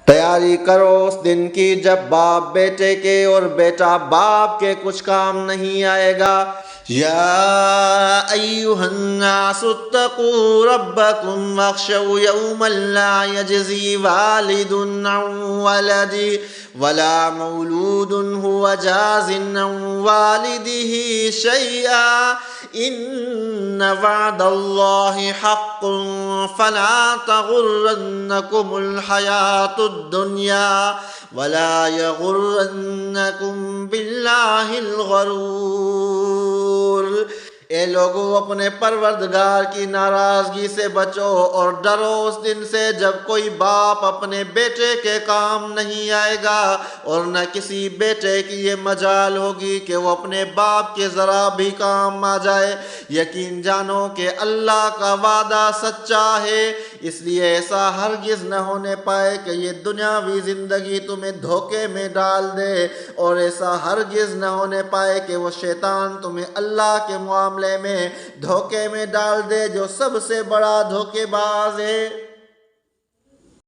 تیاری کرو اس دن کی جب باپ بیٹے کے اور بیٹا باپ کے کچھ کام نہیں آئے گا۔ یا ایھا الناس اتقوا ربکم واخشوا یوما لا یجزی والد عن ولده ولا مولود هو جاز عن والده شیئا ان وعد اللہ حق فلا تغرنکم الحیاۃ الدنیا ولا یغرنکم باللہ الغرور۔ اے لوگو اپنے پروردگار کی ناراضگی سے بچو اور ڈرو اس دن سے جب کوئی باپ اپنے بیٹے کے کام نہیں آئے گا اور نہ کسی بیٹے کی یہ مجال ہوگی کہ وہ اپنے باپ کے ذرا بھی کام آ جائے۔ یقین جانو کہ اللہ کا وعدہ سچا ہے، اس لیے ایسا ہرگز نہ ہونے پائے کہ یہ دنیاوی زندگی تمہیں دھوکے میں ڈال دے، اور ایسا ہرگز نہ ہونے پائے کہ وہ شیطان تمہیں اللہ کے معاملے میں دھوکے میں ڈال دے جو سب سے بڑا دھوکے باز ہے۔